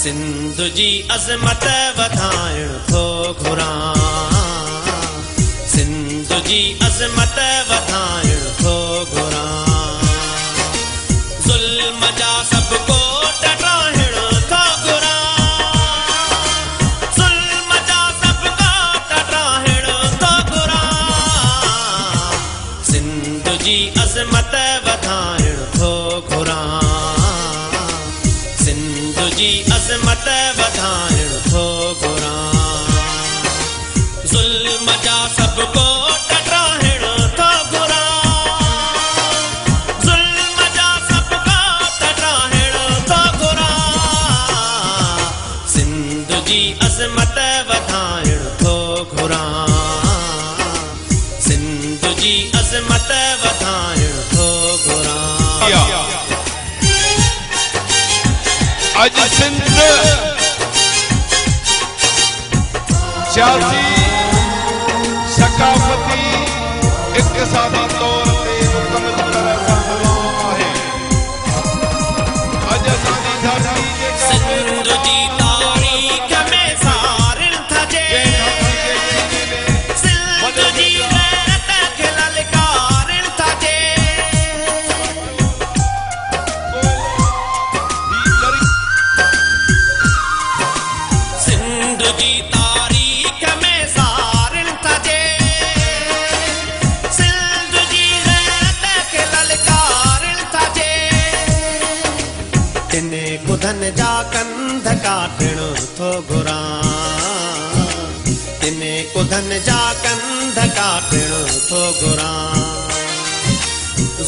सिंध जी अज़मत वधाइण थो घुरां, सिंध जी अज़मत वधाइण थो घुरां। ज़ुल्म जा सब कोट ठाहिण थो घुरां, ज़ुल्म जा सब कोट ठाहिण थो घुरां। सिंध जी अज़मत वधाइण थो घुरां, सिंध जी अज़मत वधाइण थो घुरां। ज़ुल्म जा सब कोट ठाहिण थो घुरां, ज़ुल्म जा सब कोट ठाहिण थो घुरां। सिंध जी अज़मत वधाइण थो घुरां, सिंध जी अज़मत वधाइण थो घुरां। अज सिंध सियासी सकाफती इक़्तिसादी तौर ते मुकमल तरह सां गुलाम आहे। अज असांजी धरती सिंध जी तारीख़ में सारिल थजे, सिंध जी गैरत खे ललकारिल थजे। सिंध जी तारीख़ में सारिल थजे, सिंध जी गैरत खे ललकारिल थजे। तिने कुधन जा कंध काटण थो घुरां, तिने कुधन जा कंध काटण थो घुरां।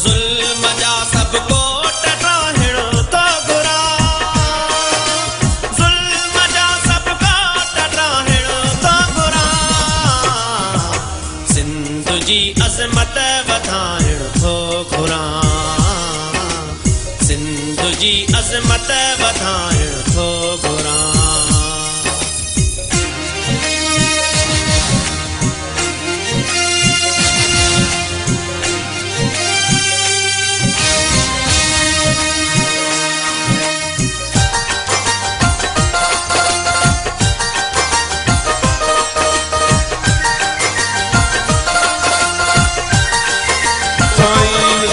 ज़ुल्म जा सब कोट ठाहिण थो घुरां, ज़ुल्म जा सब कोट ठाहिण थो घुरां। सिंध जी अज़मत वधाइण थो घुरां, सिंध जी अज़मत वधाइण थो घुरां।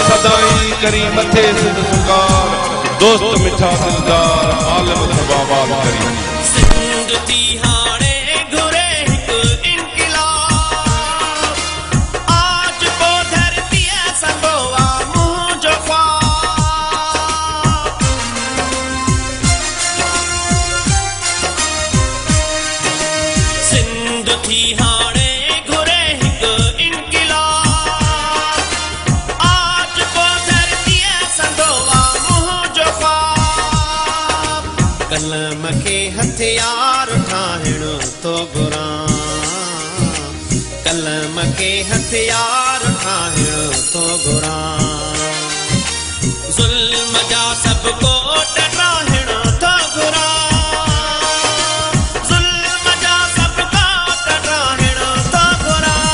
सदाई करी मथे सिंध सुकार, दोस्त मिठा दिलदार आलम सबाबाद करी। सिंध थी हाणे घुरे हिकु इनक़िलाब, आज को धरतीअ संगो आ मुंहिंजो ख्वाब। सिंध थी हाणे घुरे हिकु इनक़िलाब, आज को धरतीअ संगो आ मुंहिंजो ख्वाब। कलम खे हथियार ठाहिण थो घुरां, कलम खे हथियार ठाहिण थो घुरां। ज़ुल्म जा सब कोट ठाहिण थो घुरां, ज़ुल्म जा सब कोट ठाहिण थो घुरां।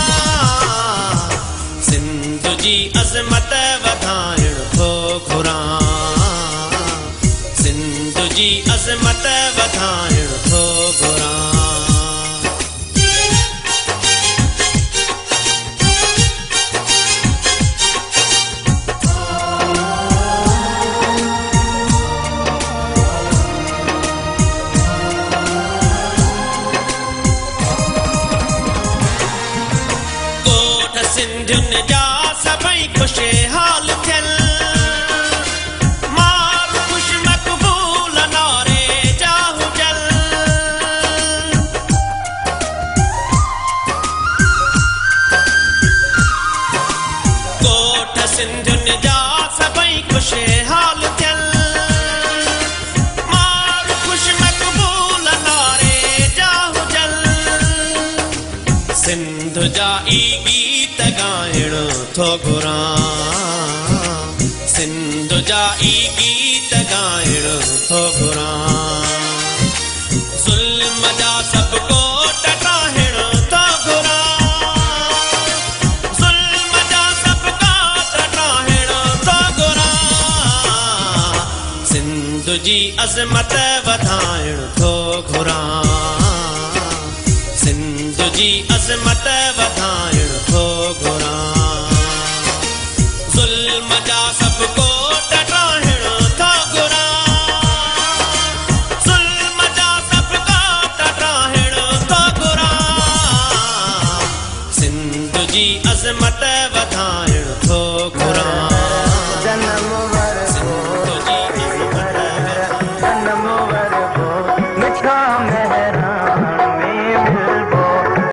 सिंध जी अज़मत वधाइण थो घुरां, सिंध जी अज़मत वधाइण थो घुरां। कोट सिंधियुनि जा सभई खुशहाल थियल, मार ख़ुश मक़बूल नारे जा हुजल। कोट सिंधियुनि जा सभई खुशहाल थियल, मार ख़ुश मक़बूल नारे जा हुजल। सिंध जा ई गीत ॻाइण थो घुरां, सिंध जा ई गीत ॻाइण थो घुरां। ज़ुल्म जा सब कोट ठाहिण थो घुरां, ज़ुल्म जा सब कोट ठाहिण थो घुरां। सिंध जी अज़मत वधाइण थो घुरां, सिंध जी अज़मत